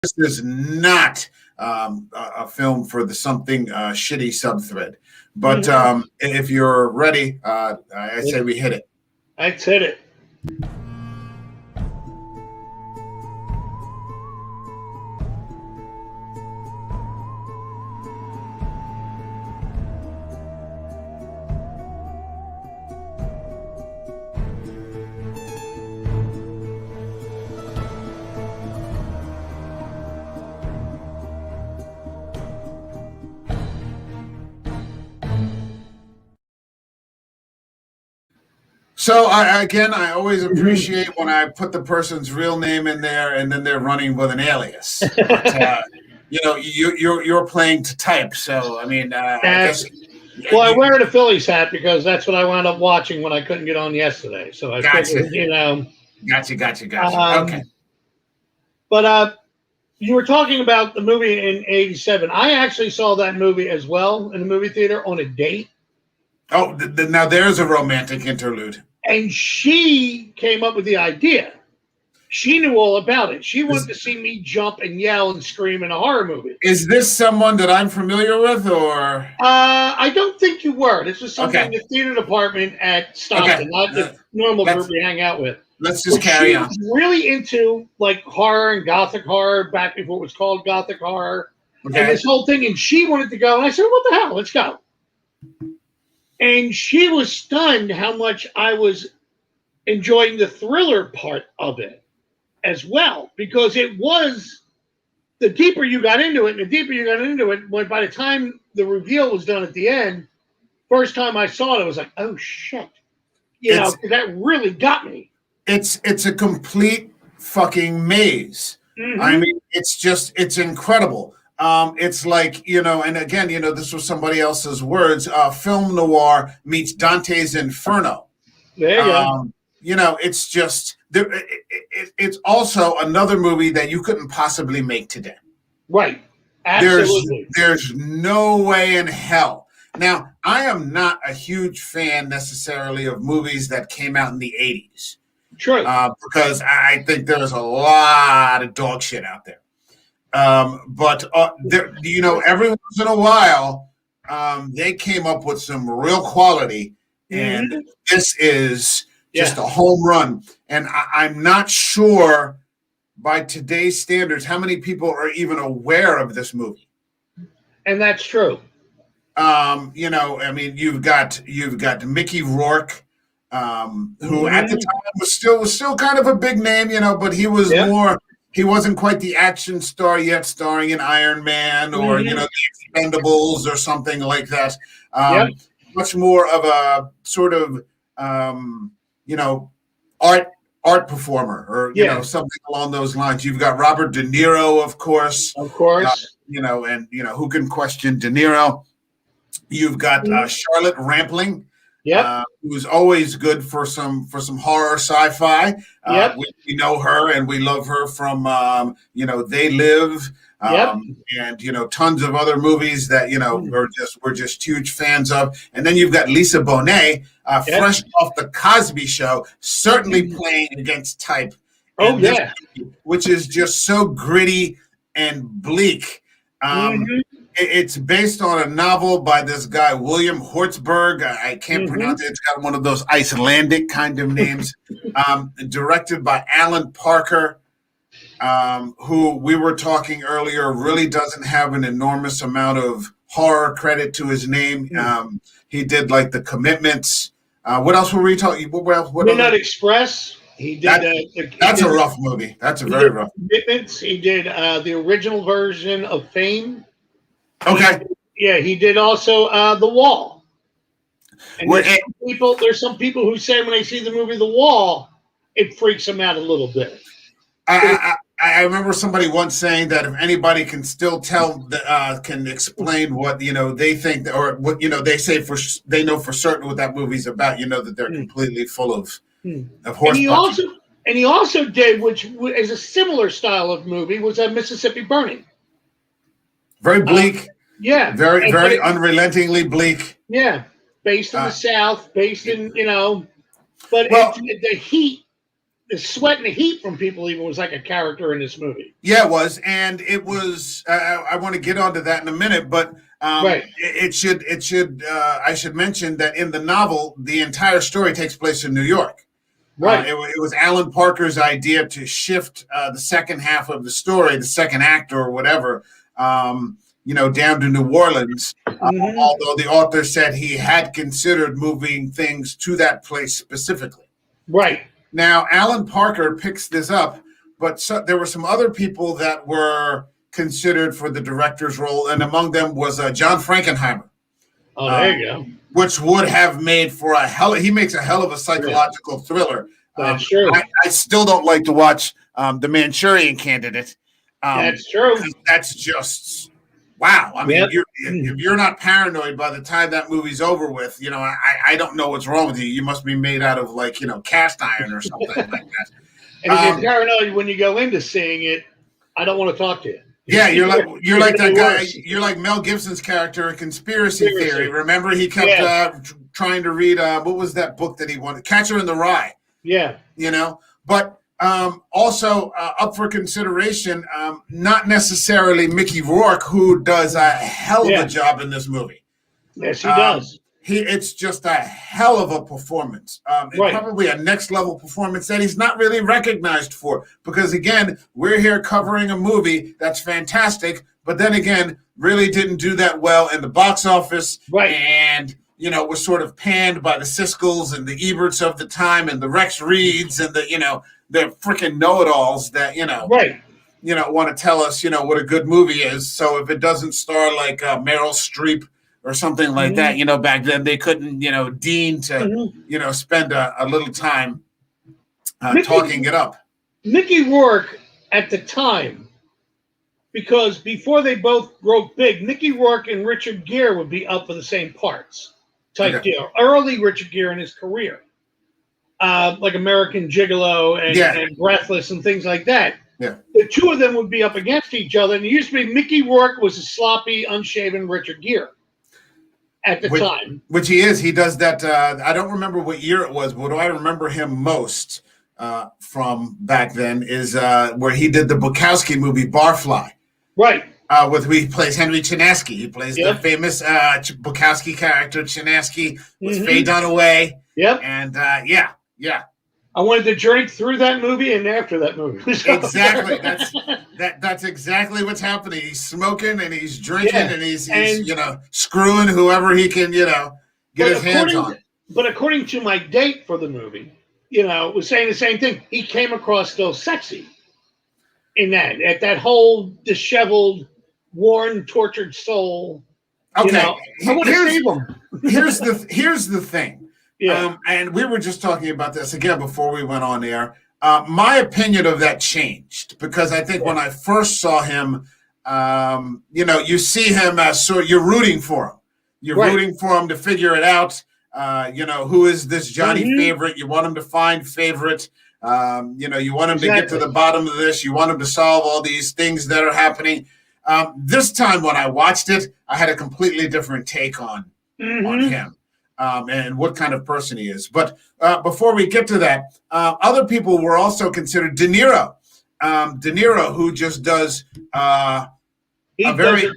this is not a film for the something shitty subthread. But if you're ready, I say we hit it. Let's hit it. So I always appreciate when I put the person's real name in there and then they're running with an alias. But, you're playing to type, so I mean, I guess. Well, I wear the Phillies hat because that's what I wound up watching when I couldn't get on yesterday. So I figured, Gotcha. Okay. But you were talking about the movie in '87. I actually saw that movie as well in the movie theater on a date. Oh, now there's a romantic interlude. And she came up with the idea. She knew all about it. She wanted to see me jump and yell and scream in a horror movie. Is this someone that I'm familiar with, or? I don't think you were. This was something in the theater department at Stockton, not the normal group we hang out with. Let's just carry on. She was really into like horror and gothic horror back before it was called gothic horror. Okay. And this whole thing. And she wanted to go. And I said, what the hell? Let's go. And she was stunned how much I was enjoying the thriller part of it as well, because it was the deeper you got into it, when by the time the reveal was done at the end, first time I saw it, I was like, oh shit. That really got me. It's a complete fucking maze. Mm-hmm. I mean, it's incredible. It's like, and again, this was somebody else's words, film noir meets Dante's Inferno. There you go. It's just, it's also another movie that you couldn't possibly make today. Right. Absolutely. There's no way in hell. Now, I am not a huge fan necessarily of movies that came out in the 80s. True. Because I think there's a lot of dog shit out there. But every once in a while, they came up with some real quality, and this is just a home run. And I'm not sure by today's standards how many people are even aware of this movie. And that's true. I mean, you've got Mickey Rourke, who at the time was still kind of a big name, but he was more. He wasn't quite the action star yet, starring in Iron Man or the Expendables or something like that. Much more of a sort of art performer or something along those lines. You've got Robert De Niro, of course. Of course. Who can question De Niro? You've got Charlotte Rampling. Who's always good for some horror sci-fi. We know her and we love her from They Live, and tons of other movies that we're just huge fans of. And then you've got Lisa Bonet, fresh off the Cosby Show, certainly playing against type. Which is just so gritty and bleak. It's based on a novel by this guy, William Hortzberg. I can't pronounce it. It's got one of those Icelandic kind of names. Directed by Alan Parker, who we were talking earlier, really doesn't have an enormous amount of horror credit to his name. He did like The Commitments. What else were we talking? Midnight Express. He did. That's a rough movie. That's a very rough. Commitments. He did the original version of Fame. Okay. He did also The Wall. And there's some people who say when they see the movie The Wall, it freaks them out a little bit. I remember somebody once saying that if anybody can still can explain what they think or what they say they know for certain what that movie's about, that they're completely full of horse. And he also did, which is a similar style of movie, was Mississippi Burning. Very bleak. Very unrelentingly bleak. Yeah. Based in the South, based in, but the heat the sweat and the heat from people even was like a character in this movie. Yeah, it was, and it was. I want to get onto that in a minute, but right. it should. I should mention that in the novel, the entire story takes place in New York. Right. It was Alan Parker's idea to shift the second half of the story, the second act or whatever, down to New Orleans. Although the author said he had considered moving things to that place specifically. Right. Now, Alan Parker picks this up, but there were some other people that were considered for the director's role, and among them was John Frankenheimer. Oh, there you go. Which would have made for he makes a hell of a psychological thriller. That's true. I still don't like to watch The Manchurian Candidate. That's true. That's just, wow. I mean, if you're not paranoid by the time that movie's over with, I don't know what's wrong with you. You must be made out of cast iron or something like that. And if you're paranoid when you go into seeing it, I don't want to talk to you. Yeah, you're like that guy. You're like Mel Gibson's character in Conspiracy Theory. Remember, he kept trying to read what was that book that he wanted? Catcher in the Rye. Yeah, but also up for consideration, not necessarily Mickey Rourke, who does a hell of a job in this movie. Yes, he does. It's just a hell of a performance. Probably a next level performance that he's not really recognized for, because again, we're here covering a movie that's fantastic, but then again, really didn't do that well in the box office. Right. And, was sort of panned by the Siskel's and the Eberts of the time and the Rex Reeds and the freaking know-it-alls that, want to tell us, what a good movie is. So if it doesn't star like Meryl Streep or something like that, back then they couldn't, deign to, spend a little time talking it up. Mickey Rourke at the time, because before they both broke big, Mickey Rourke and Richard Gere would be up for the same parts type deal. Early Richard Gere in his career, like American Gigolo and Breathless and things like that. Yeah. The two of them would be up against each other, and it used to be Mickey Rourke was a sloppy, unshaven Richard Gere. At the time. Which he is. He does that. I don't remember what year it was, but what I remember him most from back then is where he did the Bukowski movie Barfly. Right. He plays Henry Chinaski. He plays the famous Bukowski character, Chinaski, with Faye Dunaway. Yep. And I wanted to drink through that movie and after that movie. Exactly. That's exactly what's happening. He's smoking and he's drinking and he's screwing whoever he can, get his hands on. But according to my date for the movie, was saying the same thing. He came across still sexy in at that whole disheveled, worn, tortured soul. Okay. I want to save him. Here's the thing. Yeah. And we were just talking about this again before we went on air. My opinion of that changed because I think when I first saw him, you see him as you're rooting for him. You're rooting for him to figure it out. Who is this Johnny Favorite? You want him to find Favorite. You want him to get to the bottom of this. You want him to solve all these things that are happening. This time when I watched it, I had a completely different take on him. And what kind of person he is. But before we get to that, other people were also considered. De Niro, who just does a very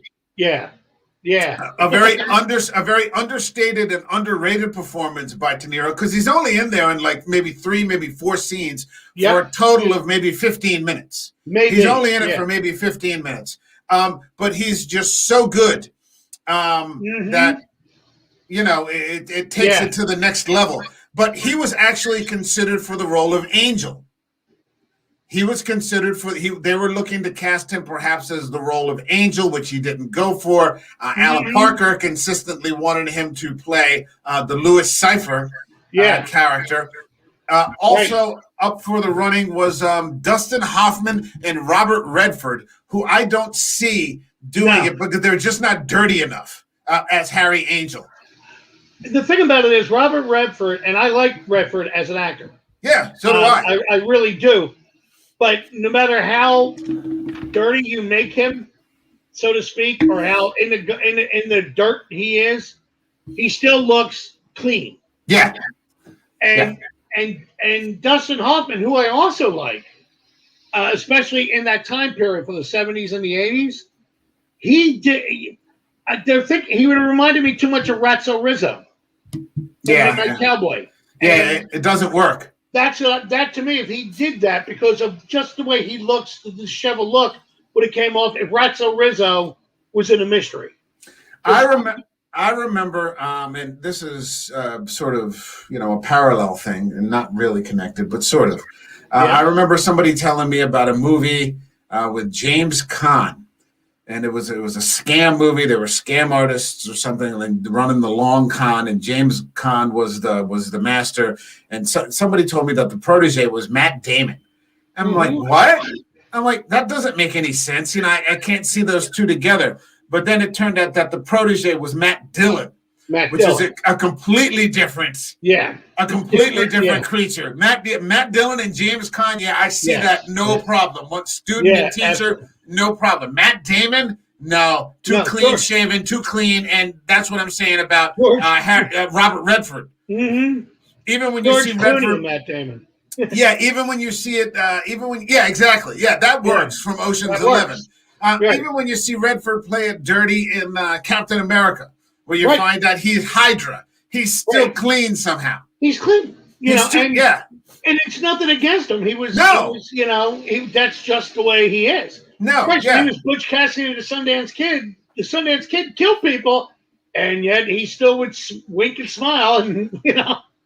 understated and underrated performance by De Niro, because he's only in there in like maybe 3, maybe 4 scenes for a total of maybe 15 minutes. He's only in it for maybe 15 minutes. But he's just so good that it takes it to the next level. But he was actually considered for the role of Angel. He was considered they were looking to cast him perhaps as the role of Angel, which he didn't go for. Alan Parker consistently wanted him to play the Louis Cypher character. Also up for the running was Dustin Hoffman and Robert Redford, who I don't see doing it because they're just not dirty enough as Harry Angel. The thing about it is Robert Redford, and I like Redford as an actor. Yeah, so do I. I really do. But no matter how dirty you make him, so to speak, or how in the dirt he is, he still looks clean. Yeah. And and Dustin Hoffman, who I also like, especially in that time period from the 70s and the 80s, he did. They're thinking he would have reminded me too much of Ratso Rizzo. Yeah, Cowboy. Yeah, it doesn't work. That to me, if he did that because of just the way he looks, the disheveled look, would have came off if Ratso Rizzo was in a mystery. I remember, and this is sort of, a parallel thing and not really connected, but sort of. I remember somebody telling me about a movie with James Caan, and it was a scam movie. There were scam artists or something like running the long con, and James Caan was the master. And somebody told me that the protege was Matt Damon. I'm like, what? I'm like, that doesn't make any sense. I can't see those two together. But then it turned out that the protege was Matt Dillon, which is a completely different, creature. Matt Dillon and James Caan, I see that, no problem. What student and teacher, absolutely. No problem. Matt Damon, no, clean shaven, too clean, and that's what I'm saying about Robert Redford. Mm-hmm. Even when you see Redford, Matt Damon. Even when you see it, exactly, that works from Ocean's 11. Even when you see Redford play it dirty in Captain America, where you find that he's Hydra, he's still clean somehow. He's clean, and it's nothing against him. He was, that's just the way he is. No, he was Butch Cassidy, the Sundance Kid. The Sundance Kid killed people, and yet he still would wink and smile, and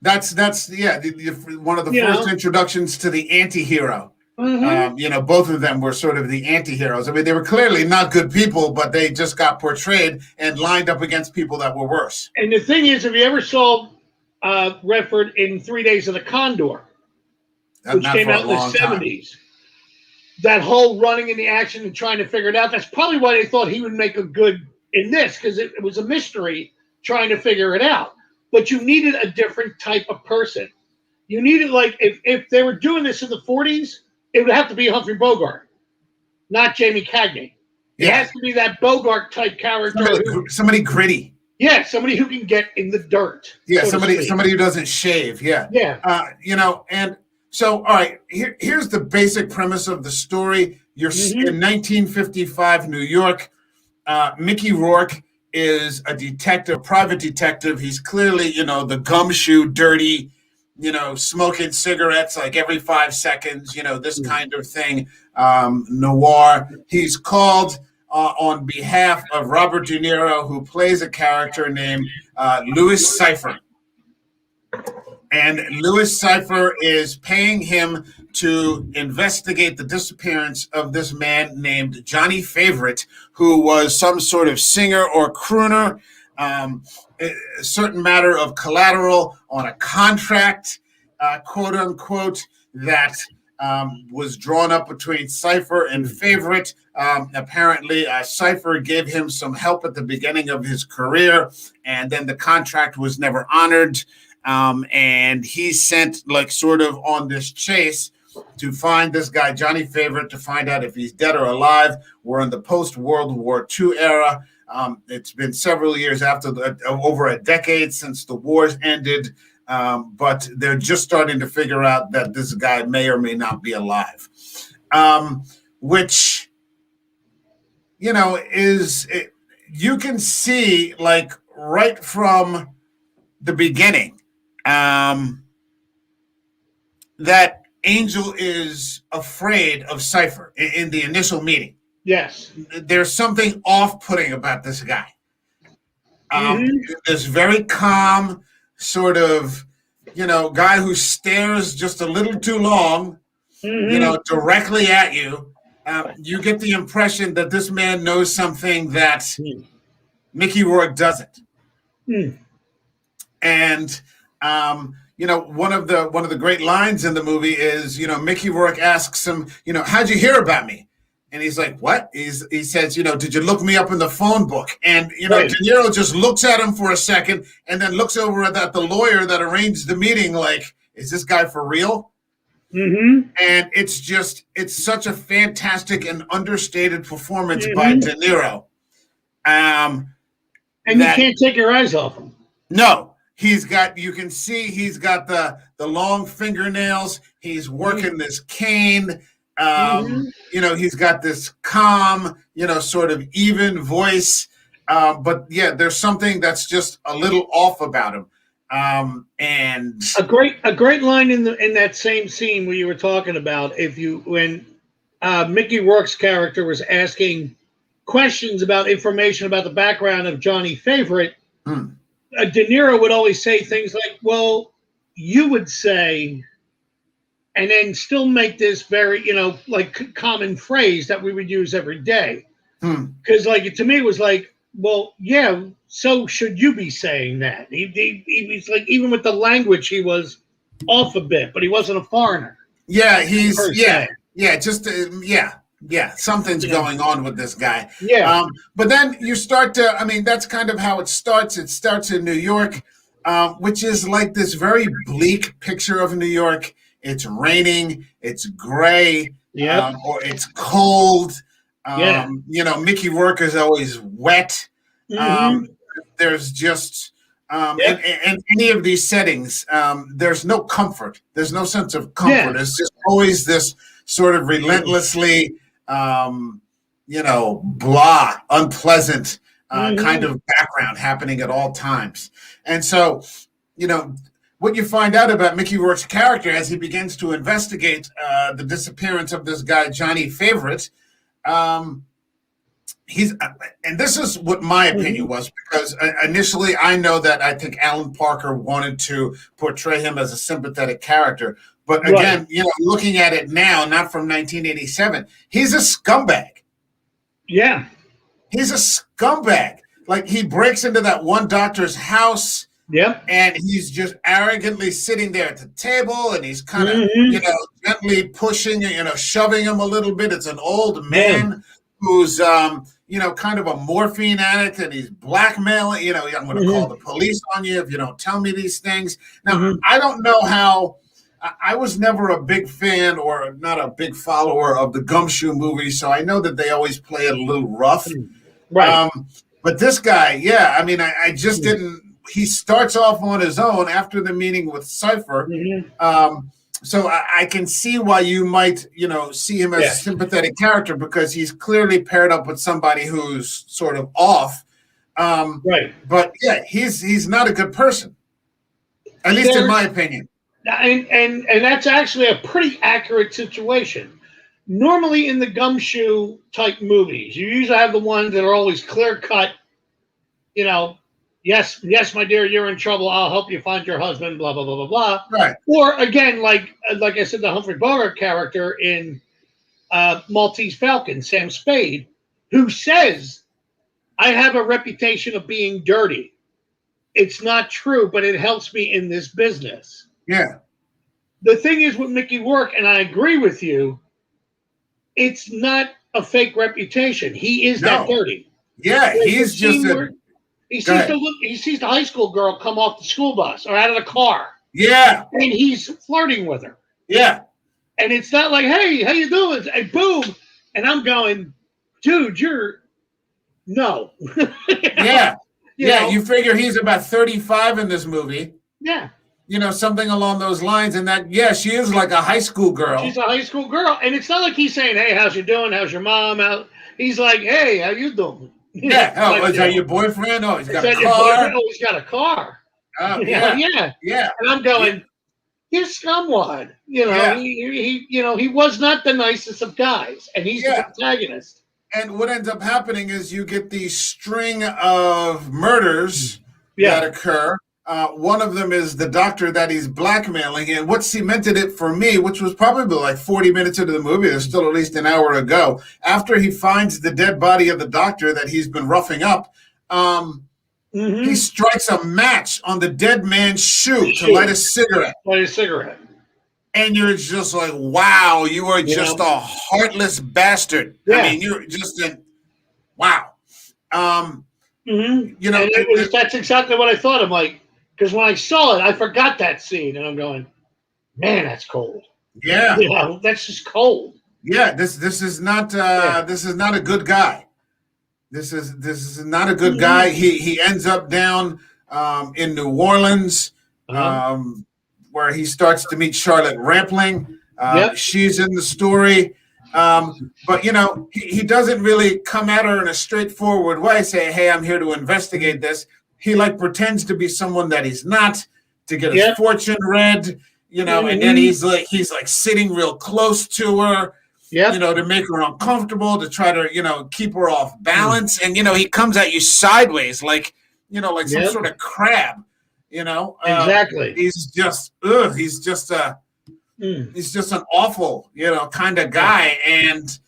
That's one of the first introductions to the anti-hero. Mm-hmm. Both of them were sort of the anti-heroes. I mean, they were clearly not good people, but they just got portrayed and lined up against people that were worse. And the thing is, if you ever saw Redford in 3 Days of the Condor, which came out in the 70s, that whole running in the action and trying to figure it out, that's probably why they thought he would make a good in this, because it was a mystery trying to figure it out. But you needed a different type of person. You needed, like, if they were doing this in the 40s, it would have to be Humphrey Bogart, not Jamie Cagney. It has to be that Bogart type character. Somebody gritty. Yeah, somebody who can get in the dirt. Yeah, somebody who doesn't shave. Yeah. Yeah. And so, all right, here's the basic premise of the story. You're in 1955 New York. Mickey Rourke is a detective, private detective. He's clearly, the gumshoe, dirty, smoking cigarettes like every 5 seconds, this kind of thing, noir. He's called on behalf of Robert De Niro, who plays a character named Louis Cypher. And Louis Cypher is paying him to investigate the disappearance of this man named Johnny Favorite, who was some sort of singer or crooner, a certain matter of collateral on a contract, quote unquote, that was drawn up between Cypher and Favorite. Apparently, Cypher gave him some help at the beginning of his career, and then the contract was never honored. And he sent sort of on this chase to find this guy, Johnny Favorite, to find out if he's dead or alive. We're in the post-World War II era. It's been several years after, over a decade since the wars ended, but they're just starting to figure out that this guy may or may not be alive, which, you can see right from the beginning that Angel is afraid of Cypher in the initial meeting. Yes. There's something off-putting about this guy. This very calm sort of, guy who stares just a little too long, directly at you. You get the impression that this man knows something that Mickey Rourke doesn't. And one of the great lines in the movie is, Mickey Rourke asks him, how'd you hear about me? And he's like, what? He says, did you look me up in the phone book? And, De Niro just looks at him for a second and then looks over at the lawyer that arranged the meeting like, is this guy for real? Mm-hmm. And it's such a fantastic and understated performance by De Niro. And you can't take your eyes off him. No. you can see he's got the long fingernails. He's working this cane. He's got this calm, sort of even voice. But yeah, there's something that's just a little off about him. And a great line in that same scene where you were talking about when Mickey Rourke's character was asking questions about information about the background of Johnny Favorite, De Niro would always say things like, well, you would say, and then still make this very, like common phrase that we would use every day. Because like, to me, it was like, well, yeah, so should you be saying that? He was like, even with the language, he was off a bit, but he wasn't a foreigner. Yeah, something's going on with this guy. Yeah. But then you start to, that's kind of how it starts. It starts in New York, which is like this very bleak picture of New York. It's raining, it's gray, or it's cold. Mickey Rourke is always wet. There's just in any of these settings, there's no comfort. There's no sense of comfort. It's just always this sort of relentlessly, blah, unpleasant kind of background happening at all times. And so, what you find out about Mickey Rourke's character as he begins to investigate the disappearance of this guy, Johnny Favorite, and this is what my opinion was, because initially I know that I think Alan Parker wanted to portray him as a sympathetic character. But again, looking at it now, not from 1987, he's a scumbag. Yeah. He's a scumbag. Like, he breaks into that one doctor's house. Yep. And he's just arrogantly sitting there at the table, and he's kind of, gently pushing, shoving him a little bit. It's an old man who's, kind of a morphine addict, and he's blackmailing, I'm going to call the police on you if you don't tell me these things. Now, I don't know how, I was never a big fan or not a big follower of the Gumshoe movies, so I know that they always play it a little rough. Right. But this guy, I just didn't. He starts off on his own after the meeting with Cypher. So I can see why you might, see him as a sympathetic character, because he's clearly paired up with somebody who's sort of off. Right. But yeah, he's not a good person, at least in my opinion. And that's actually a pretty accurate situation. Normally in the Gumshoe type movies, you usually have the ones that are always clear cut, yes, my dear, you're in trouble. I'll help you find your husband, blah, blah, blah, blah, blah. Right. Or again, like I said, the Humphrey Bogart character in Maltese Falcon, Sam Spade, who says, I have a reputation of being dirty. It's not true, but it helps me in this business. Yeah. The thing is with Mickey Rourke, and I agree with you, it's not a fake reputation. He is that dirty. Yeah, he's just he sees the high school girl come off the school bus or out of the car. Yeah. And he's flirting with her. Yeah. And it's not like, hey, how you doing? And boom. And I'm going, dude, no. Yeah. You figure he's about 35 in this movie. Yeah. Something along those lines. And that, she is like a high school girl. She's a high school girl. And it's not like he's saying, hey, how's you doing? How's your mom out? He's like, hey, how you doing? Yeah. Oh, is that your boyfriend? Oh, he's got a car. Oh, he's got a car. Yeah. And I'm going, you're scumwad. He was not the nicest of guys, and he's the protagonist. And what ends up happening is you get these string of murders that occur. One of them is the doctor that he's blackmailing. And what cemented it for me, which was probably like 40 minutes into the movie, there's still at least an hour to go, after he finds the dead body of the doctor that he's been roughing up, he strikes a match on the dead man's shoe to light a cigarette. And you're just like, wow, you are just a heartless bastard. Yeah. I mean, you're just wow. That's exactly what I thought. I'm like, because when I saw it, I forgot that scene, and I'm going, man, that's cold. Yeah, that's just cold. Yeah, this is not this is not a good guy. This is not a good guy. He ends up down in New Orleans, where he starts to meet Charlotte Rampling. She's in the story. But, you know, he doesn't really come at her in a straightforward way, say, hey, I'm here to investigate this. He, like, pretends to be someone that he's not, to get his fortune read, you know, and then he's like sitting real close to her, you know, to make her uncomfortable, to try to, you know, keep her off balance. And, you know, he comes at you sideways, like, you know, like some sort of crab, you know. Exactly. He's just an awful, you know, kind of guy. And,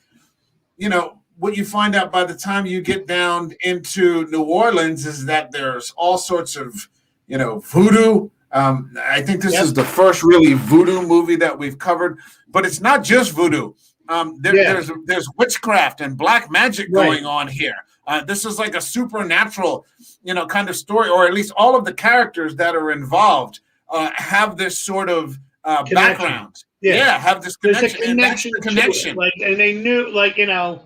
you know, what you find out by the time you get down into New Orleans is that there's all sorts of, you know, voodoo. I think this is the first really voodoo movie that we've covered, but it's not just voodoo. There's witchcraft and black magic going on here. This is like a supernatural, you know, kind of story, or at least all of the characters that are involved have this sort of background. Have this connection. And that's the connection. Like, and they knew, like, you know,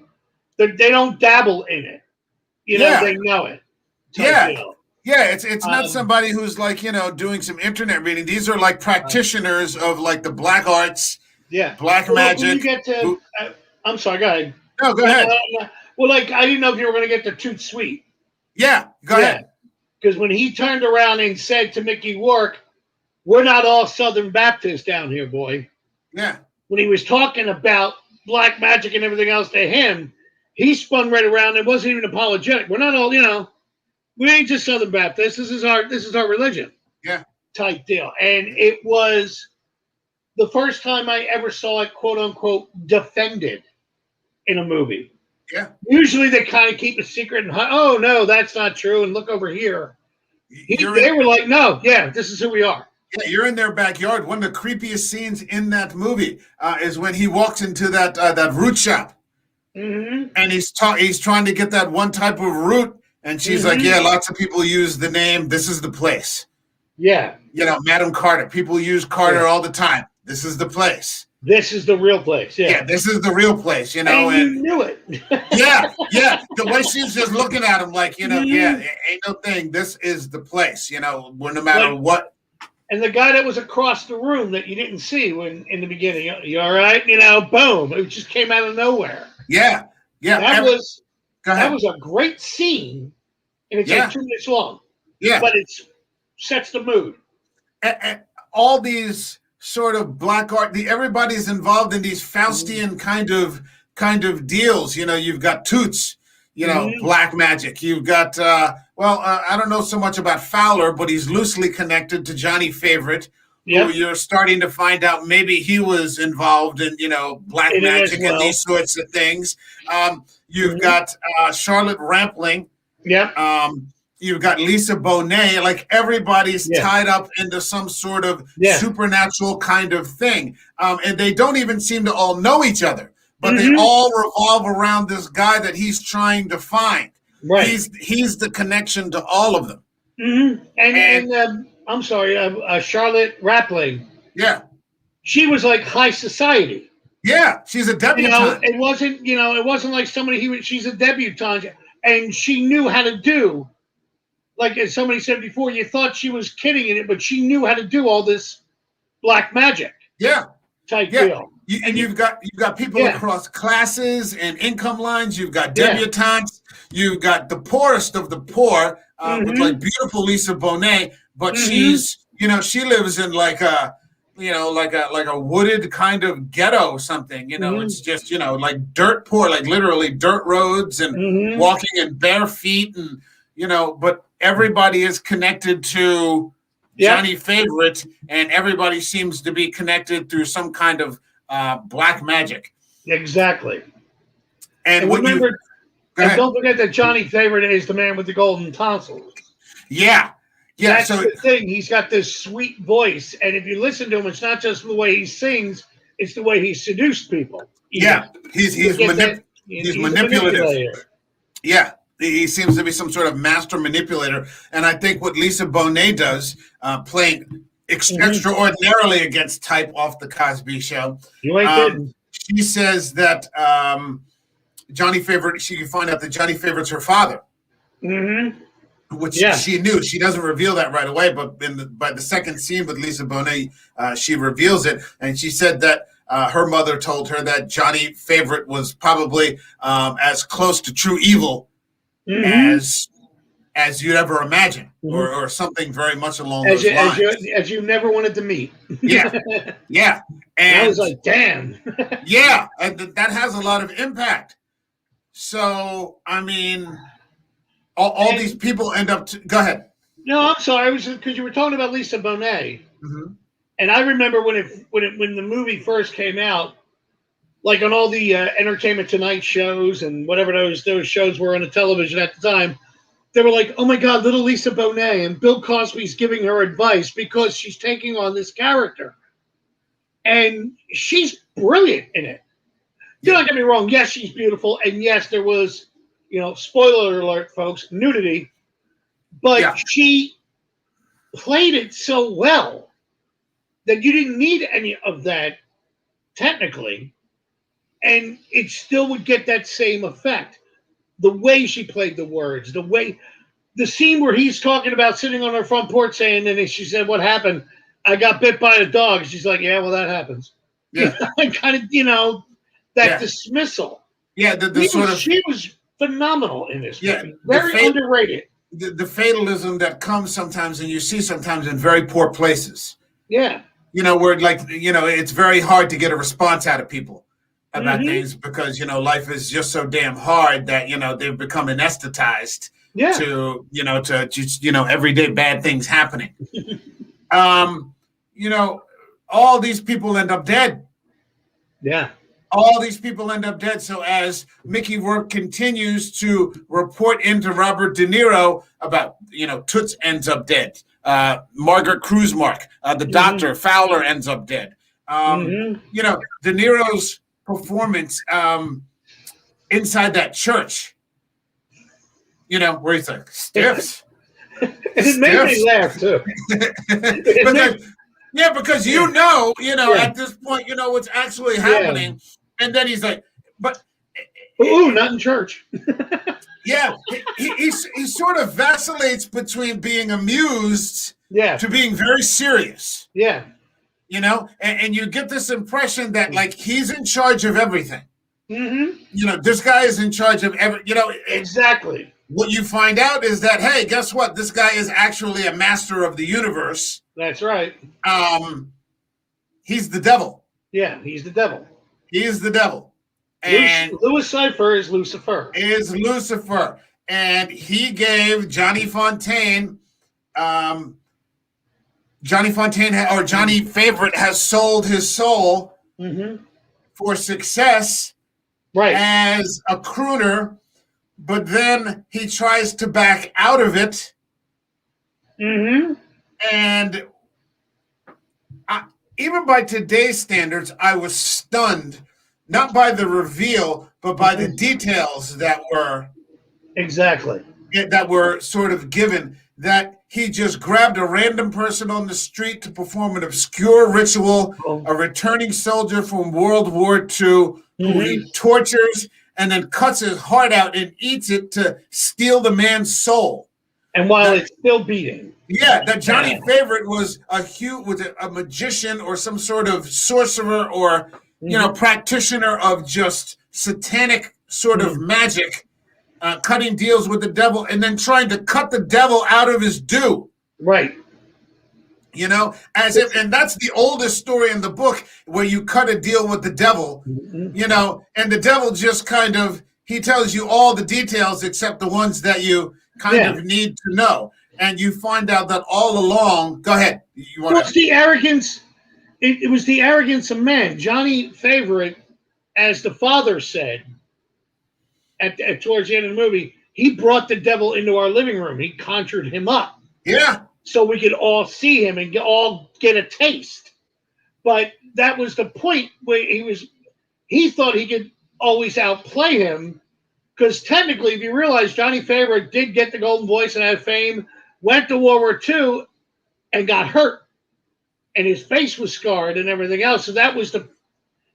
they don't dabble in it. You know, they know it. It's not somebody who's like, you know, doing some internet reading. These are like practitioners of like the black arts, black magic. When you get to, I'm sorry, go ahead. No, go ahead. Well, like, I didn't know if you were going to get to Toot Sweet. Yeah, go ahead. Because when he turned around and said to Mickey Rourke, we're not all Southern Baptists down here, boy. Yeah. When he was talking about black magic and everything else to him, he spun right around and wasn't even apologetic. We're not all, you know, we ain't just Southern Baptists. This is our religion. Yeah. Type deal. And it was the first time I ever saw it, quote unquote, defended in a movie. Yeah. Usually they kind of keep a secret and, oh, no, that's not true. And look over here. They were like, no, this is who we are. Yeah, you're in their backyard. One of the creepiest scenes in that movie is when he walks into that root shop. Mm-hmm. And he's trying to get that one type of root. And she's like, yeah, lots of people use the name. This is the place. Yeah. You know, Madam Carter. People use Carter all the time. This is the place. This is the real place. Yeah. Yeah, this is the real place, you know. And you knew it. yeah. The way she's just looking at him like, you know, ain't no thing. This is the place, you know, no matter what. And the guy that was across the room that you didn't see when in the beginning, you all right? You know, boom. It just came out of nowhere. Yeah. That was a great scene. And it's like 2 minutes long. Yeah. But it sets the mood. All these sort of black art, everybody's involved in these Faustian kind of deals. You know, you've got Toots, you know, black magic. You've got, I don't know so much about Fowler, but he's loosely connected to Johnny Favorite, who you're starting to find out maybe he was involved in, you know, black magic and these sorts of things. You've got Charlotte Rampling. Yeah. You've got Lisa Bonet. Like, everybody's tied up into some sort of supernatural kind of thing. And they don't even seem to all know each other, but they all revolve around this guy that he's trying to find. Right. He's the connection to all of them. Mm-hmm. And I'm sorry, Charlotte Rampling. Yeah. She was like high society. Yeah, she's a debutante. You know, it wasn't like somebody she's a debutante, and she knew how to do, like as somebody said before, you thought she was kidding in it, but she knew how to do all this black magic. Yeah. Type deal. You've got people across classes and income lines. You've got debutantes. You've got the poorest of the poor, with like beautiful Lisa Bonet, but she's, you know, she lives in like a, you know, like a wooded kind of ghetto or something. You know, it's just, you know, like dirt poor, like literally dirt roads and walking in bare feet, and, you know, but everybody is connected to Johnny Favorite, and everybody seems to be connected through some kind of black magic. Exactly. And remember, don't forget that Johnny Favorite is the man with the golden tonsils. Yeah. That's the thing. He's got this sweet voice, and if you listen to him, it's not just the way he sings; it's the way he seduced people. Yeah, he's manipulative. Yeah. He seems to be some sort of master manipulator. And I think what Lisa Bonet does, playing extraordinarily against type off the Cosby Show, she says that Johnny Favorite, she can find out that Johnny Favorite's her father, who which she knew. She doesn't reveal that right away, but by the second scene with Lisa Bonet, she reveals it, and she said that her mother told her that Johnny Favorite was probably as close to true evil as you'd ever imagine, or something very much along those lines. As you never wanted to meet. Yeah. And I was like, damn. Yeah, and that has a lot of impact. So, I mean, all these people end up. Go ahead. No, I'm sorry. I was because you were talking about Lisa Bonet, and I remember when the movie first came out, like on all the Entertainment Tonight shows and whatever those shows were on the television at the time. They were like, oh my God, little Lisa Bonet, and Bill Cosby's giving her advice because she's taking on this character. And she's brilliant in it. Do not get me wrong. Yes, she's beautiful. And yes, there was, spoiler alert, folks, nudity. But she played it so well that you didn't need any of that technically. And it still would get that same effect. The way she played the words, the scene where he's talking about sitting on her front porch saying, and she said, what happened? I got bit by a dog. She's like, yeah, well, that happens. Yeah. Kind of, that dismissal. Yeah. She was phenomenal in this movie. Very underrated. The fatalism that comes sometimes, and you see sometimes in very poor places. Yeah. Where it's very hard to get a response out of people about things because life is just so damn hard that they've become anesthetized to just everyday bad things happening. All these people end up dead. Yeah. All these people end up dead. So as Mickey Rourke continues to report into Robert De Niro about Toots ends up dead. Margaret Krusemark, the doctor Fowler ends up dead. De Niro's performance inside that church, where he's like stiffs. It made me laugh too. because at this point what's actually happening, and then he's like, but not in church. he sort of vacillates between being amused to being very serious. And you get this impression that like he's in charge of everything. This guy is in charge of exactly. What you find out is that, hey, guess what? This guy is actually a master of the universe. That's right. He's the devil. Yeah, he's the devil. He is the devil. And Louis Cypher is Lucifer. And he gave Johnny Fontane, Johnny Favorite has sold his soul for success as a crooner, but then he tries to back out of it. And even by today's standards, I was stunned, not by the reveal, but by the details that were sort of given, that he just grabbed a random person on the street to perform an obscure ritual, a returning soldier from World War II who he tortures and then cuts his heart out and eats it to steal the man's soul. And while it's still beating. Yeah, that Johnny Favorite was a magician or some sort of sorcerer or practitioner of just satanic sort of magic, cutting deals with the devil and then trying to cut the devil out of his due. Right. As if, and that's the oldest story in the book where you cut a deal with the devil, and the devil just kind of, he tells you all the details except the ones that you kind of need to know. And you find out that all along, go ahead. It's the arrogance. It was the arrogance of man. Johnny Favorite, as the father said at towards the end of the movie, he brought the devil into our living room. He conjured him up. Yeah. So we could all see him and all get a taste. But that was the point where he thought he could always outplay him, because technically, if you realize, Johnny Favorite did get the Golden Voice and had fame, went to World War II and got hurt, and his face was scarred and everything else. So that was the,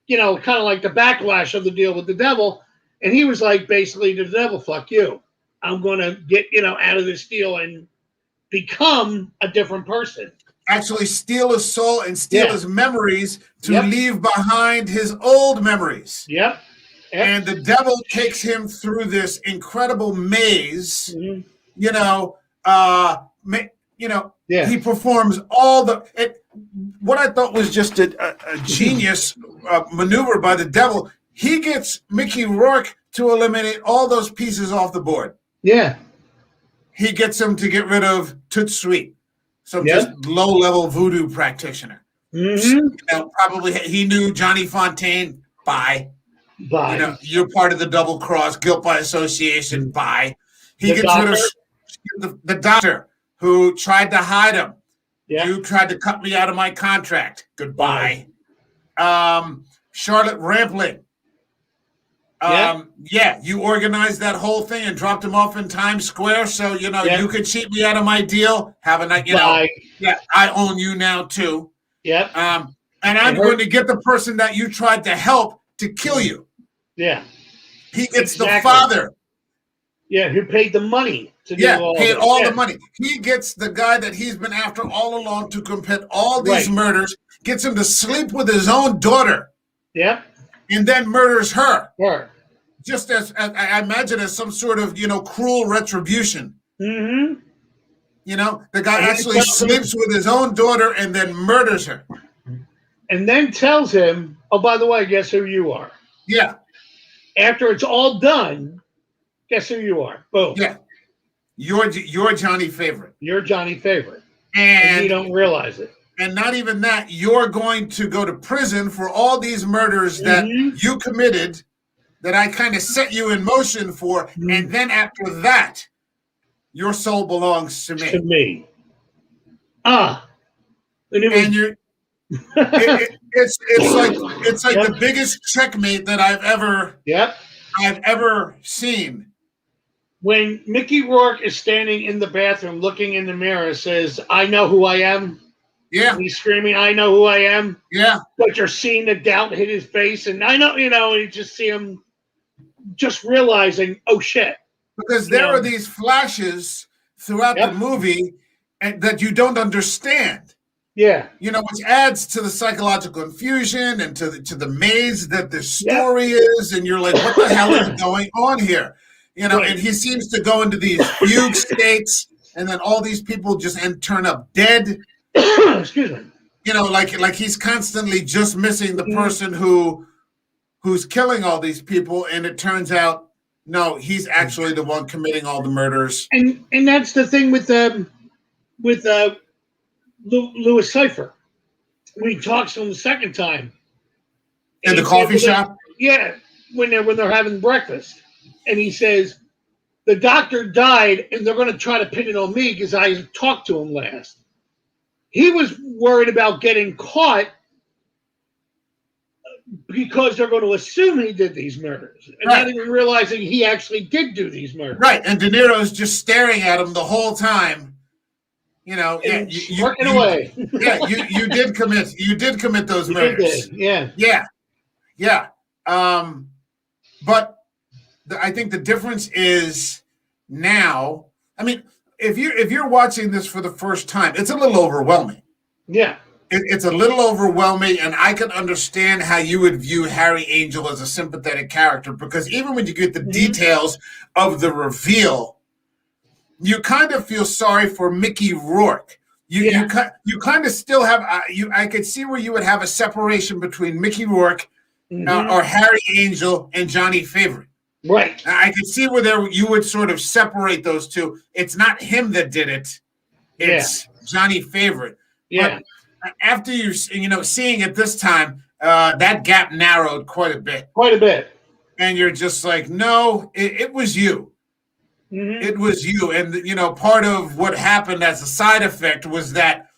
kind of like the backlash of the deal with the devil. And he was like, basically, to the devil, fuck you. I'm going to get, out of this deal and become a different person. Actually steal his soul and steal his memories to leave behind his old memories. Yep. And the devil takes him through this incredible maze. Mm-hmm. He performs all what I thought was just a genius maneuver by the devil. He gets Mickey Rourke to eliminate all those pieces off the board. Yeah. He gets him to get rid of Toot Sweet, some just low-level voodoo practitioner. Mm-hmm. Probably he knew Johnny Fontaine. Bye. You're part of the double cross, guilt by association. Bye. He gets rid of the doctor who tried to hide him. Yeah. You tried to cut me out of my contract. Goodbye. Charlotte Rampling. You organized that whole thing and dropped him off in Times Square. So, you could cheat me out of my deal. Have a night, I own you now too. Yep. And I'm going to get the person that you tried to help to kill you. Yeah. He gets the father. Yeah, who paid the money to do all paid all the money. He gets the guy that he's been after all along to commit all these murders, gets him to sleep with his own daughter. Yep. And then murders her. Her. Just as I imagine as some sort of, cruel retribution. Mm-hmm. The guy actually sleeps with his own daughter and then murders her. And then tells him, oh, by the way, guess who you are? Yeah. After it's all done, guess who you are? Boom. Yeah. You're Johnny Favorite. You're Johnny Favorite. And you don't realize it. And not even that, you're going to go to prison for all these murders that you committed that I kind of set you in motion for. Mm-hmm. And then after that, your soul belongs to me. To me. And you're it's like the biggest checkmate that I've ever seen. When Mickey Rourke is standing in the bathroom looking in the mirror, says, I know who I am. Yeah. And he's screaming, I know who I am. Yeah. But you're seeing the doubt hit his face. And I know, and you just see him just realizing, oh, shit. Because there are these flashes throughout the movie that you don't understand. Yeah. Which adds to the psychological infusion and to the maze that the story is. And you're like, what the hell is going on here? And he seems to go into these fugue states, and then all these people just turn up dead. Excuse me. Like he's constantly just missing the person who's killing all these people, and it turns out, no, he's actually the one committing all the murders. And that's the thing with Louis Cypher. When he talks to him the second time. In the coffee shop? Yeah, when they're having breakfast. And he says, the doctor died, and they're going to try to pin it on me because I talked to him last. He was worried about getting caught because they're going to assume he did these murders. And not even realizing he actually did do these murders. Right, and De Niro's just staring at him the whole time. Working away. You did commit those murders. Yeah. But I think the difference is now. I mean, if you're watching this for the first time, it's a little overwhelming. Yeah, it's a little overwhelming, and I can understand how you would view Harry Angel as a sympathetic character, because even when you get the details of the reveal, you kind of feel sorry for Mickey Rourke. You kind of still have I could see where you would have a separation between Mickey Rourke or Harry Angel and Johnny Favorite. Right. I could see where you would sort of separate those two. It's not him that did it. It's Johnny Favorite. Yeah. But after seeing it this time, that gap narrowed quite a bit. Quite a bit. And you're just like, no, it was you. Mm-hmm. It was you. And, part of what happened as a side effect was that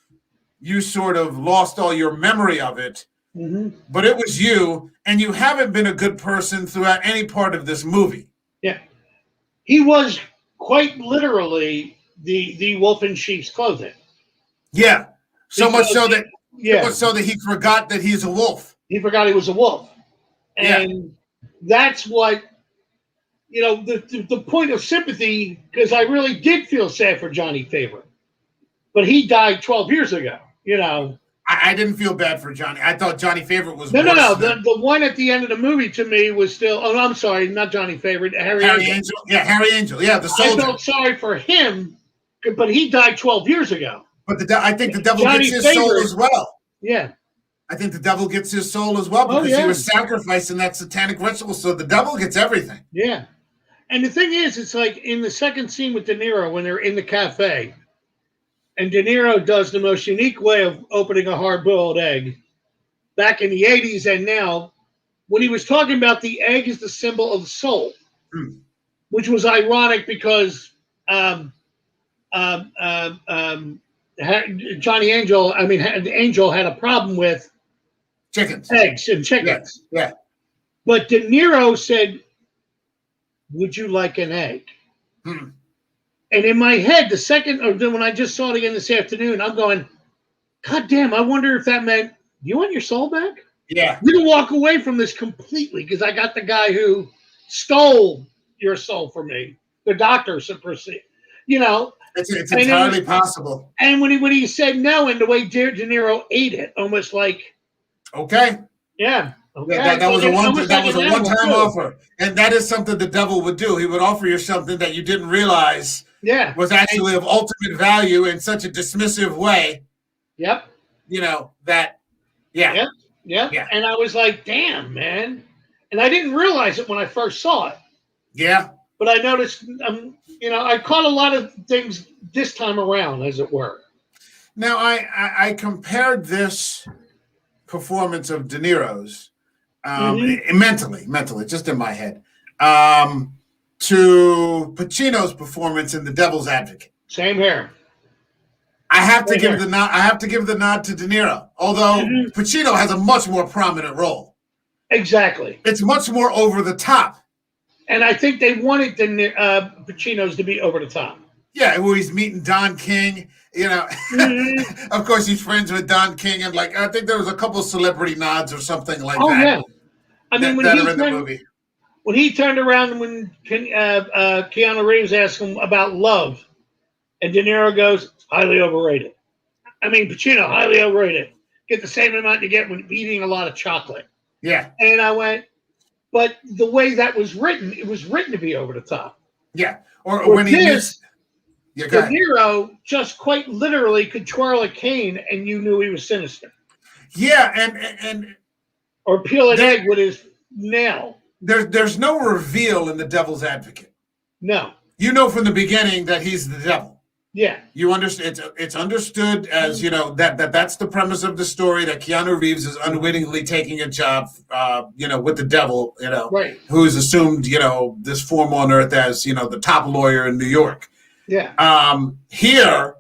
you sort of lost all your memory of it. Mm-hmm. But it was you, and you haven't been a good person throughout any part of this movie. Yeah. He was quite literally the wolf in sheep's clothing. Yeah. So much so that he forgot that he's a wolf. He forgot he was a wolf. And that's what you know, the point of sympathy, because I really did feel sad for Johnny Favorite, but he died 12 years ago. You know, I didn't feel bad for Johnny. I thought Johnny Favorite was no. than... The one at the end of the movie to me was still. Oh, I'm sorry, not Johnny Favorite. Harry Angel. Yeah, Harry Angel. Yeah, the soldier. I felt sorry for him, but he died 12 years ago. But I think the devil Johnny gets his soul Favorite, as well. Yeah. I think the devil gets his soul as well because he was sacrificing that satanic ritual. So the devil gets everything. Yeah. And the thing is, it's like in the second scene with De Niro when they're in the cafe, and De Niro does the most unique way of opening a hard-boiled egg back in the 80s and now, when he was talking about the egg is the symbol of the soul, which was ironic because Johnny Angel, Angel had a problem with eggs and chickens. Yeah. But De Niro said, would you like an egg? And in my head, the second, or when I just saw it again this afternoon, I'm going, God damn, I wonder if that meant, you want your soul back? Yeah. You can walk away from this completely because I got the guy who stole your soul from me. The doctor, you know. It's entirely possible. And when he said no, and the way De Niro ate it, almost like, okay. Yeah. Okay. That was a one-time offer. And that is something the devil would do. He would offer you something that you didn't realize was actually of ultimate value in such a dismissive way. Yep. You know, that, yeah. Yep. And I was like, damn, man. And I didn't realize it when I first saw it. Yeah. But I noticed, you know, I caught a lot of things this time around, as it were. Now, I compared this performance of De Niro's mentally, just in my head, to Pacino's performance in The Devil's Advocate. Same here. I have to give the nod to De Niro, although Pacino has a much more prominent role. Exactly. It's much more over the top. And I think they wanted Pacino's to be over the top. Yeah, where he's meeting Don King, you know. Of course, he's friends with Don King, and I think there was a couple celebrity nods or something like that. Oh yeah, I mean when he turned around when Keanu Reeves asked him about love, and De Niro goes, highly overrated. I mean, Pacino, highly overrated. Get the same amount you get when eating a lot of chocolate. Yeah. And I went, but the way that was written, it was written to be over the top. Yeah. Or when he used... De Niro just quite literally could twirl a cane and you knew he was sinister. Yeah, and or peel an egg with his nail. There's no reveal in The Devil's Advocate. No. You know from the beginning that he's the devil. Yeah. You understand it's understood as, you know, that's the premise of the story, that Keanu Reeves is unwittingly taking a job you know, with the devil, you know, right, who is assumed, you know, this form on earth as, you know, the top lawyer in New York. Yeah. Here,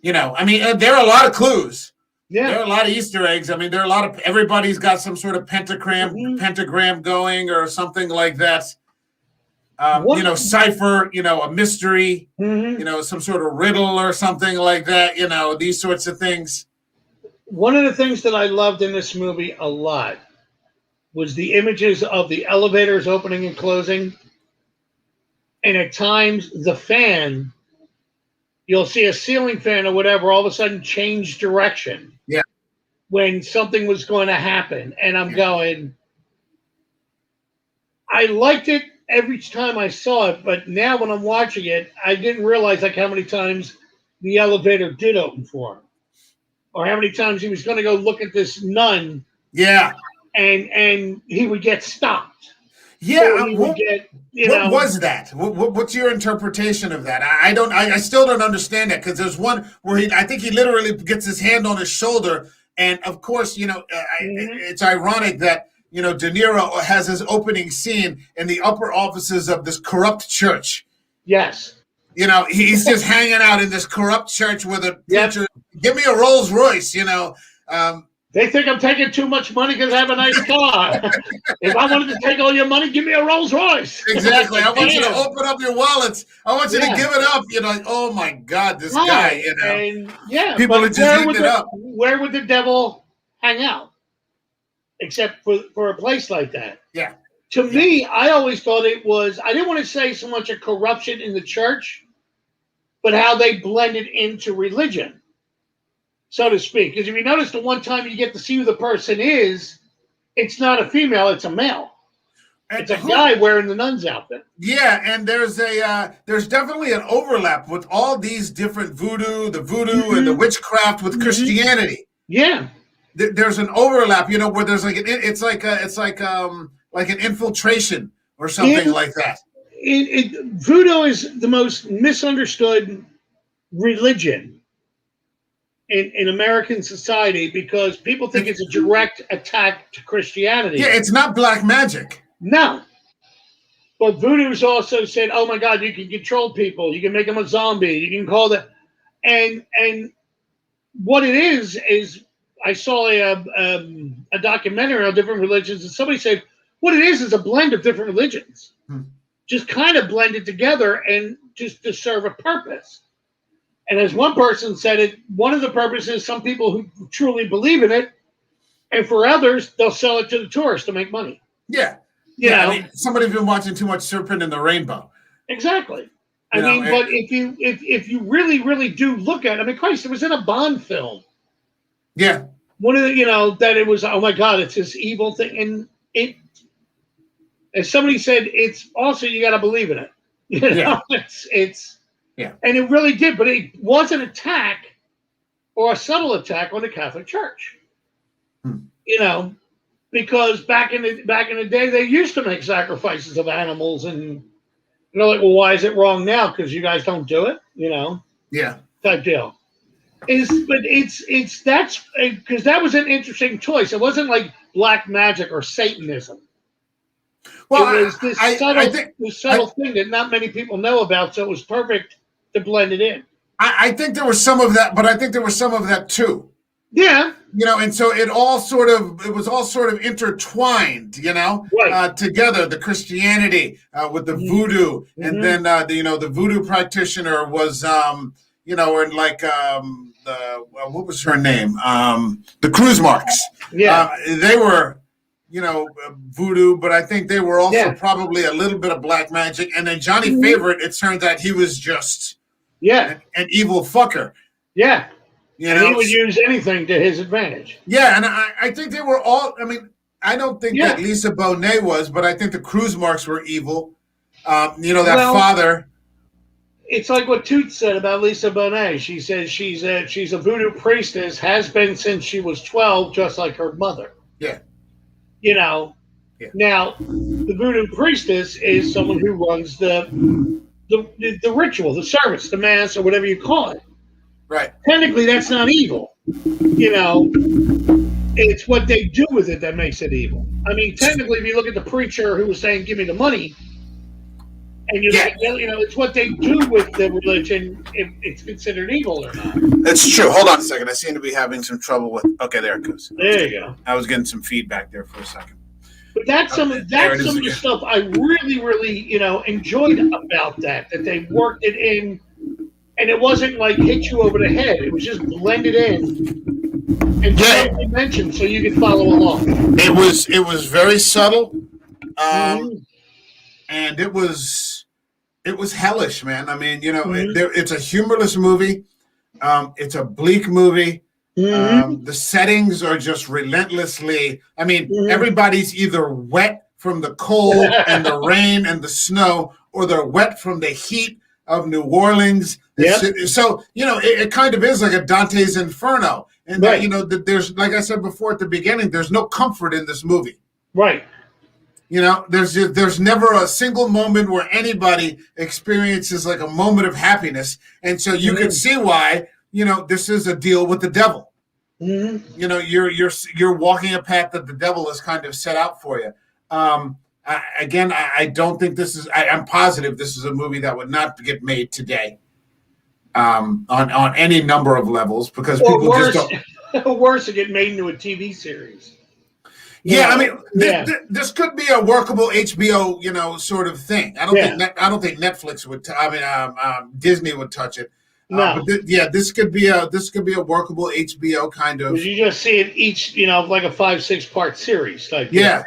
you know, I mean, there are a lot of clues. Yeah. There are a lot of Easter eggs. I mean, there are a lot of, everybody's got some sort of pentagram going or something like that. You know, cipher, you know, a mystery, you know, some sort of riddle or something like that, you know, these sorts of things. One of the things that I loved in this movie a lot was the images of the elevators opening and closing. And at times, the fan, you'll see a ceiling fan or whatever, all of a sudden change direction. Yeah. When something was going to happen. And I'm going, I liked it every time I saw it, but now when I'm watching it, I didn't realize how many times the elevator did open for him. Or how many times he was going to go look at this nun. Yeah. And he would get stopped. Yeah, what was that? What's your interpretation of that? I still don't understand that, because there's one where I think he literally gets his hand on his shoulder, and of course, you know, it's ironic that, you know, De Niro has his opening scene in the upper offices of this corrupt church. Yes. You know, he's just hanging out in this corrupt church with a preacher. Give me a Rolls Royce, you know. They think I'm taking too much money because I have a nice car. If I wanted to take all your money, give me a Rolls Royce. Exactly. I want you to open up your wallets. I want you to give it up. You know, oh my God, this guy, you know. And people are just eating it up. Where would the devil hang out? Except for a place like that. Yeah. To me, I always thought it was, I didn't want to say so much a corruption in the church, but how they blended into religion, so to speak. Because if you notice, the one time you get to see who the person is, it's not a female, it's a male. It's a guy wearing the nun's outfit. Yeah, and there's definitely an overlap with all these different voodoo and the witchcraft with Christianity. Yeah, there's an overlap, where there's like it's like an infiltration or something like that. Voodoo is the most misunderstood religion in American society because people think it's a direct attack to Christianity. Yeah, it's not black magic. No. But voodoo's also said, oh my God, you can control people. You can make them a zombie. You can call that. And what it is I saw a documentary on different religions, and somebody said, what it is a blend of different religions. Just kind of blended together and just to serve a purpose. And as one person said it, one of the purposes, some people who truly believe in it, and for others, they'll sell it to the tourists to make money. Yeah. I mean, somebody's been watching too much Serpent in the Rainbow. Exactly. But if you really, really do look at it, I mean, Christ, it was in a Bond film. Yeah. One of the, that it was, oh my God, it's this evil thing. And it, as somebody said, it's also, you got to believe in it. It's and it really did, but it was an attack or a subtle attack on the Catholic Church. Because back in the day, they used to make sacrifices of animals, and like, well, why is it wrong now? Because you guys don't do it, type deal. That's because that was an interesting choice. It wasn't like black magic or Satanism. Well, it was this subtle thing that not many people know about, so it was perfect to blend it in. I think there was some of that, but I think there was some of that too. Yeah. And so it was all sort of intertwined, right. Together, the Christianity with the voodoo, and then the voodoo practitioner was what was her name? The Cruise Marks. Yeah. They were voodoo, but I think they were also probably a little bit of black magic. And then Johnny Favorite, it turns out he was just an evil fucker. Yeah. And he would use anything to his advantage. Yeah, and I think they were all, I mean, I don't think that Lisa Bonet was, but I think the Cruise Marks were evil. Father. It's like what Toot said about Lisa Bonet. She says she's a voodoo priestess, has been since she was 12, just like her mother. Yeah. Now the voodoo priestess is someone who runs the ritual, the service, the mass, or whatever you call it. Right. Technically, that's not evil. It's what they do with it that makes it evil. I mean, technically, if you look at the preacher who was saying, give me the money, and it's what they do with the religion, if it's considered evil or not. That's true. Hold on a second. I seem to be having some trouble with, okay, there it goes. There you go. I was getting some feedback there for a second. But that's some of the stuff I really, really, enjoyed about that they worked it in. And it wasn't like hit you over the head. It was just blended in and mentioned so you could follow along. It was very subtle, and it was hellish, man. I mean, it's a humorless movie. It's a bleak movie. The settings are just relentlessly. I mean, everybody's either wet from the cold and the rain and the snow, or they're wet from the heat of New Orleans. So, it kind of is like a Dante's Inferno. And, there's, like I said before at the beginning, there's no comfort in this movie. Right. There's never a single moment where anybody experiences like a moment of happiness. And so you can see why, this is a deal with the devil. You're walking a path that the devil has kind of set out for you. I don't think this is. I'm positive this is a movie that would not get made today, on any number of levels, because people just don't. Worse, to get made into a TV series. I mean, this could be a workable HBO, sort of thing. I don't think Netflix would. Disney would touch it. No. This could be a workable HBO kind of. You just see it each, like a 5-6 part series type. Yeah.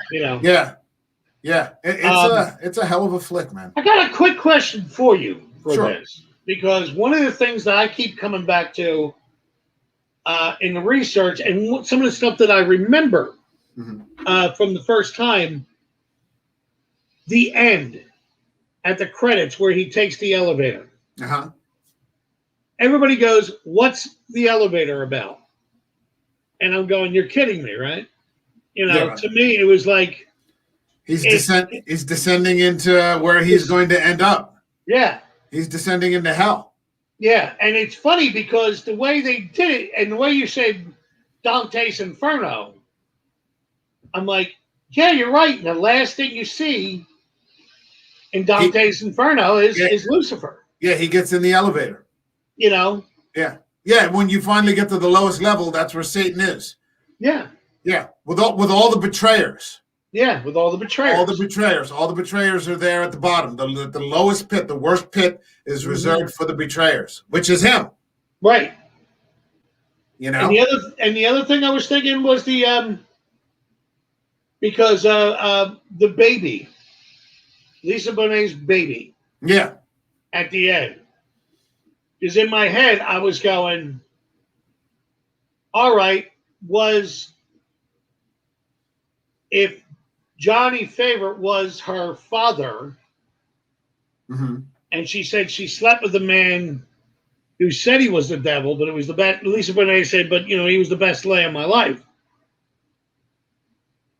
Yeah, it's a hell of a flick, man. I got a quick question for you for Sure. this, because one of the things that I keep coming back to in the research and some of the stuff that I remember from the first time, the end at the credits where he takes the elevator. Everybody goes, "What's the elevator about?" And I'm going, "You're kidding me, right?" To me, it was like he's descending into where he's going to end up. Yeah, he's descending into hell. Yeah, and it's funny because the way they did it and the way you said Dante's Inferno, I'm like, yeah, you're right. And the last thing you see in Dante's Inferno is Lucifer. Yeah, he gets in the elevator. Yeah. Yeah, when you finally get to the lowest level, that's where Satan is. Yeah. Yeah, with all the betrayers. Yeah, with all the betrayers. All the betrayers are there at the bottom. The lowest pit, the worst pit is reserved for the betrayers, which is him. Right. And the other thing I was thinking was the because the baby, Lisa Bonet's baby. Yeah. At the end. Because in my head I was going, all right, if Johnny Favorite was her father, and she said she slept with a man who said he was the devil, but it was the best. Lisa Bonet said, but he was the best lay of my life.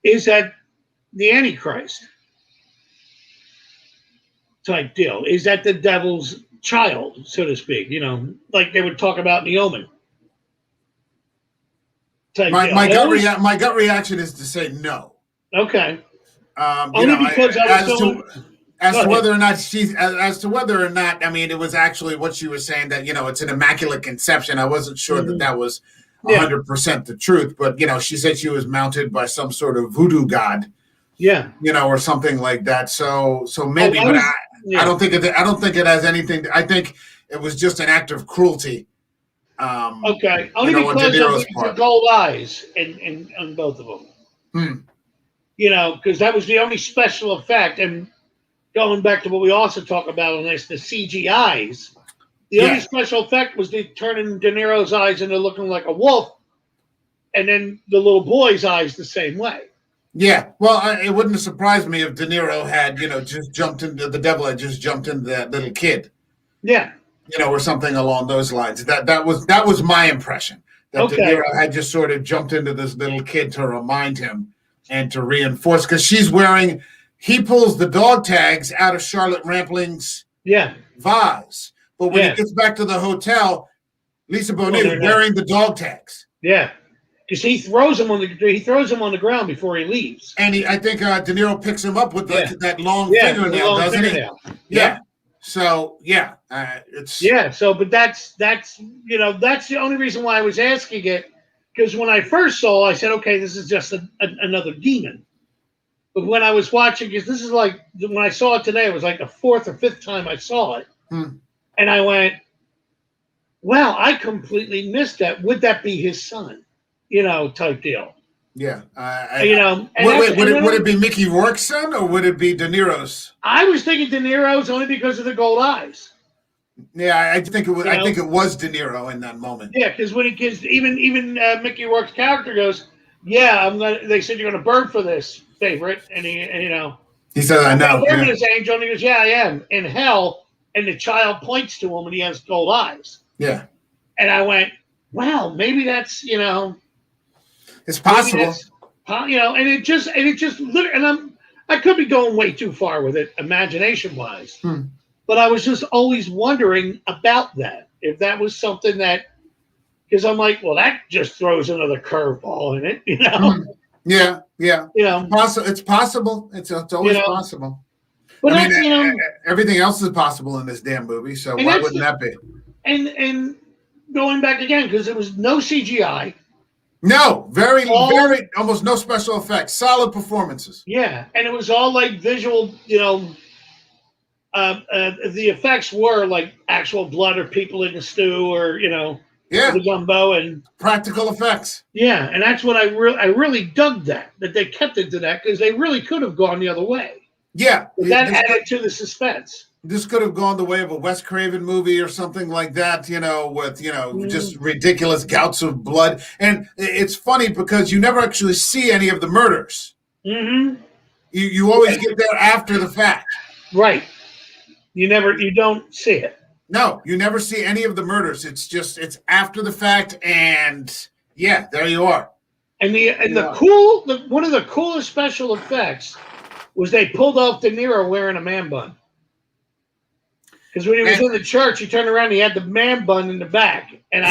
Is that the Antichrist type deal? Is that the devil's child, so to speak? Like they would talk about in the Omen. My gut reaction is to say no. Okay. Only because as to whether or not, I mean, it was actually what she was saying that it's an immaculate conception. I wasn't sure that was 100% the truth, but she said she was mounted by some sort of voodoo god. Yeah. Or something like that. So maybe, I don't think it has anything. I think it was just an act of cruelty. Okay. Only because of the gold eyes in both of them. Because that was the only special effect. And going back to what we also talk about on this, the CGIs, the only special effect was turning De Niro's eyes into looking like a wolf, and then the little boy's eyes the same way. Yeah, well, it wouldn't have surprised me if De Niro had, just jumped into the devil had just jumped into that little kid. Yeah. Or something along those lines. That was my impression. That De Niro had just sort of jumped into this little kid to remind him and to reinforce, because he pulls the dog tags out of Charlotte Rampling's vase. But when he gets back to the hotel, Lisa Bonet is wearing the dog tags. Yeah. Because he throws him on the ground before he leaves. And I think De Niro picks him up with that long fingernail, doesn't he? Yeah. So but that's the only reason why I was asking it, because when I first saw it, I said, okay, this is just another demon. But when I was watching, because this is like, when I saw it today, it was like the fourth or fifth time I saw it. And I went, wow, I completely missed that. Would that be his son? Type deal. Yeah. Would it be Mickey Rourke's son, or would it be De Niro's? I was thinking De Niro's only because of the gold eyes. Yeah, I think it was. I think it was De Niro in that moment. Yeah, because even Mickey Rourke's character goes, "Yeah, They said you're gonna burn for this, Favorite," and he said, "I know." Burn this angel, and he goes, "Yeah, I am in hell." And the child points to him, and he has gold eyes. Yeah. And I went, "Wow, maybe that's It's possible." And it just and I could be going way too far with it, imagination wise. But I was just always wondering about that, if that was something that, because I'm like, well, that just throws another curveball in it, Yeah. It's possible. It's always possible. But everything else is possible in this damn movie, so why wouldn't that be? And going back again, because there was no CGI. No, very almost no special effects. Solid performances. Yeah, and it was all like visual. The effects were like actual blood or people in the stew, or Yeah, the gumbo and practical effects. Yeah, and that's what I really dug that they kept it to that, because they really could have gone the other way. Yeah, but that added to the suspense. This could have gone the way of a Wes Craven movie or something like that, with just ridiculous gouts of blood. And it's funny because you never actually see any of the murders. Mm-hmm. You always get there after the fact. Right. You don't see it. No, you never see any of the murders. It's after the fact, and yeah, there you are. And one of the coolest special effects was they pulled off De Niro wearing a man bun. Because when he was in the church, he turned around, he had the man bun in the back, and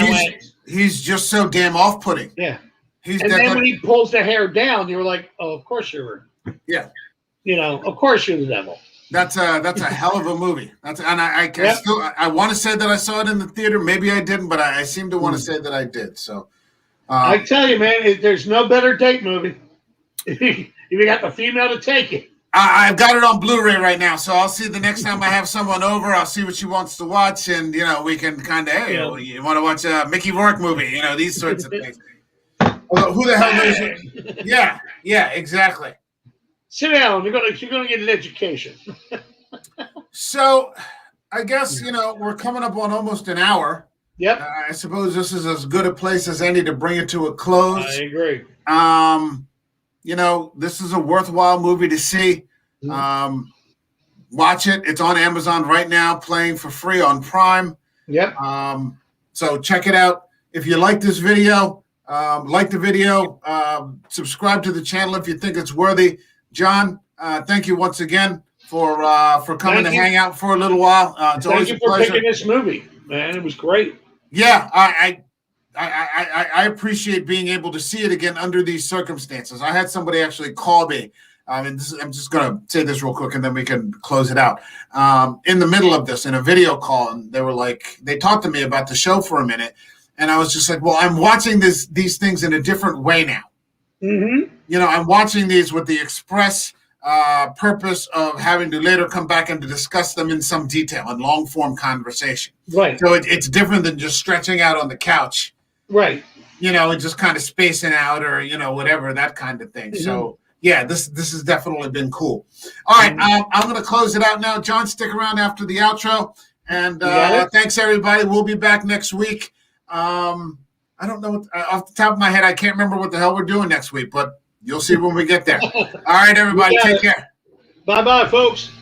he's just so damn off-putting. Yeah. And then when he pulls the hair down, you were like, oh, of course you're. Yeah. Of course you're the devil. That's a hell of a movie. I want to say that I saw it in the theater. Maybe I didn't, but I seem to want to say that I did. So I tell you, man, there's no better date movie. If you got the female to take it. I've got it on Blu-ray right now, so I'll see the next time I have someone over. I'll see what she wants to watch, and we can kind of you want to watch a Mickey Rourke movie, these sorts of things. Who the hell knows it? Yeah, exactly. Sit down. You're gonna get an education. So, I guess we're coming up on almost an hour. Yep. I suppose this is as good a place as any to bring it to a close. I agree. This is a worthwhile movie to see. Watch it. It's on Amazon right now, playing for free on Prime. Yep. So check it out. If you like this video, like the video, subscribe to the channel if you think it's worthy. John, thank you once again for coming to hang out for a little while. It's always a pleasure. Thank you for picking this movie, man. It was great. Yeah, I appreciate being able to see it again under these circumstances. I had somebody actually call me. I'm just going to say this real quick, and then we can close it out. In the middle of this, in a video call, and they talked to me about the show for a minute, and I was just like, well, I'm watching these things in a different way now. Mm-hmm. I'm watching these with the express purpose of having to later come back and to discuss them in some detail in long form conversation. Right. So it's different than just stretching out on the couch. Right. And just kind of spacing out or, whatever, that kind of thing. Mm-hmm. So, yeah, this has definitely been cool. All right, I'm going to close it out now. John, stick around after the outro. And thanks, everybody. We'll be back next week. I don't know. Off the top of my head, I can't remember what the hell we're doing next week, but you'll see when we get there. All right, everybody, take care. Bye-bye, folks.